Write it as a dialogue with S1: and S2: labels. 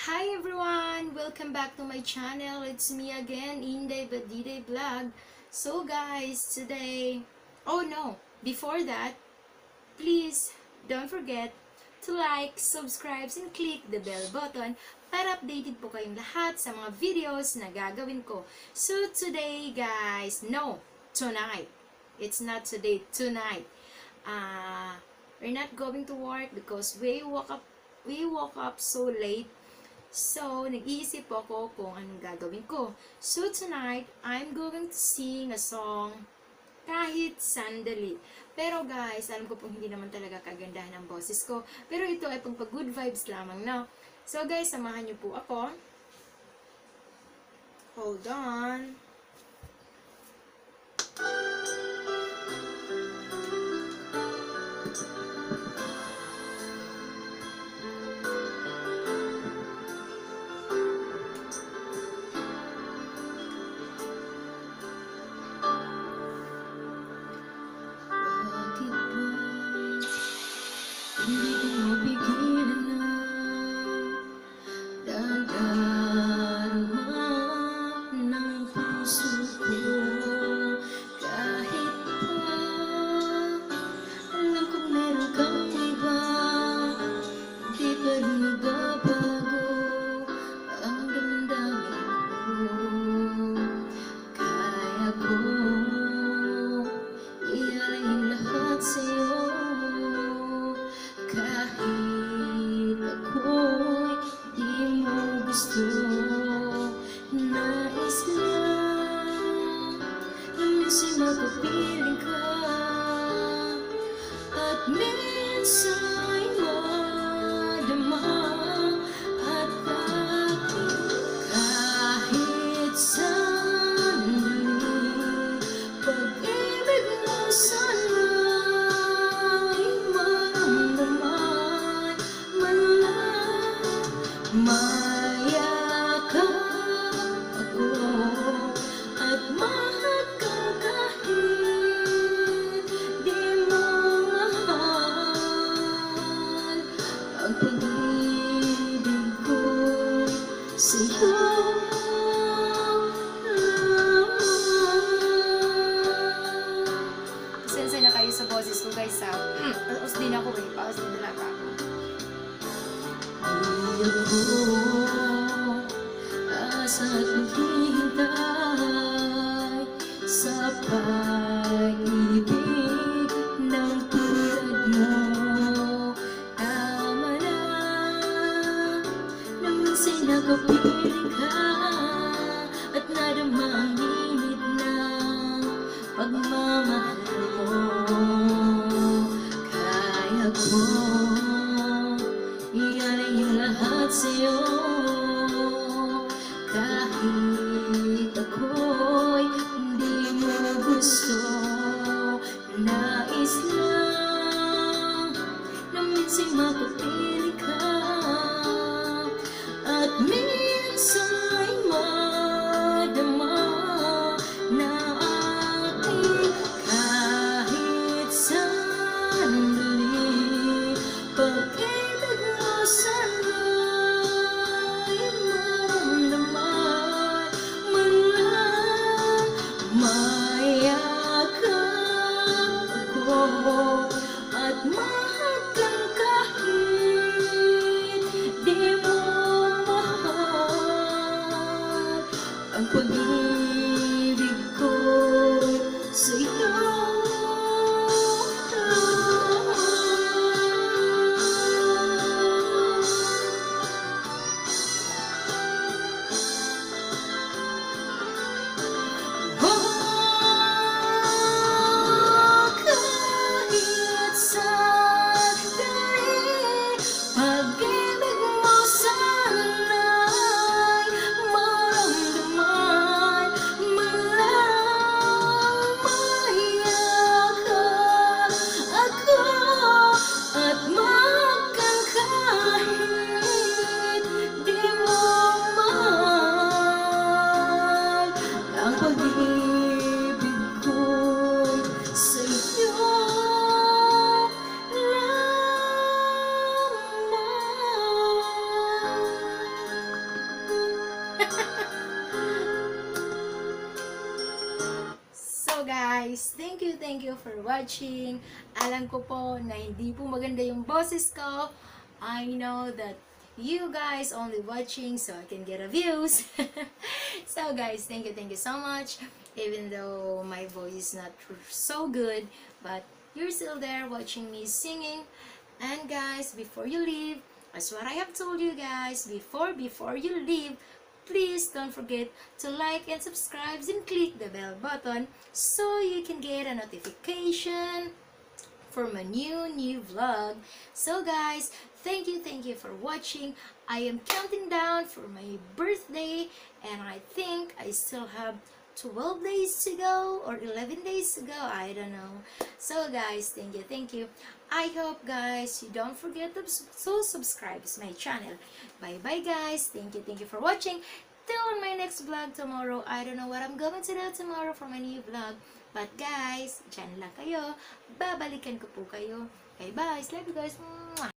S1: Hi everyone! Welcome back to my channel. It's me again, Inday vlog. So guys, today... Oh no! Before that, please don't forget to like, subscribe, and click the bell button para updated po kayong lahat sa mga videos na gagawin ko. So today guys, no! Tonight! It's not today, tonight. We're not going to work because we woke up so late. So, nag-iisip ako kung anong gagawin ko. So, tonight, I'm going to sing a song kahit sandali. Pero guys, alam ko pong hindi naman talaga kagandahan ang boses ko. Pero ito ay pang good vibes lamang, no? So guys, samahan niyo po ako. Hold on. Hindi ko mapigilan na dadarama ng puso ko. Kahit pa alam kong meron kang iba, di pa rin magbabago ang damdamin ko. Kaya ko ialay lahat sa'yo. Kahit ako'y di mo gusto, nais lang na minsan makapiling ka, at minsa'y madama at kahit sandali, pag-ibig mo sana'y maramdaman man lang. Mayakap ako at mahagkan kahit di mo mahal ang pag-ibig ko sa'yo. Sensay na kayo sa boses ko guys ha. Paus din ako eh. Paus din talaga ako. Hindi ako asa at maghihintay sa pag-ibig ng tulad mo. Tama na na minsan nakapiling ka at nadama ang init ng pagmamahal mo. Kaya ko ialay ang lahat sa'yo. Kahit ako'y hindi mo gusto, nais lang na minsan makapiling ka, at minsa'y madama na aking kahit sandali. Pag-ibig mo sana'y maramdaman man lang. Mayakap ako at mahagkan kahit guys, thank you for watching. Alam ko po na hindi po maganda yung boses ko. I know that you guys only watching so I can get a views. So guys, thank you so much. Even though my voice is not so good, but you're still there watching me singing. And guys, before you leave, as what I have told you guys before you leave, please don't forget to like and subscribe and click the bell button so you can get a notification for my new vlog. So guys, thank you for watching. I am counting down for my birthday, and I think I still have 12 days to go or 11 days to go, I don't know. So guys, thank you. I hope guys you don't forget to subscribe to my channel. Bye bye guys, thank you for watching. Till on my next vlog tomorrow. I don't know what I'm going to do tomorrow for my new vlog, but guys, dyan lang kayo, babalikan ko po kayo. Bye bye, love you guys. Mwah!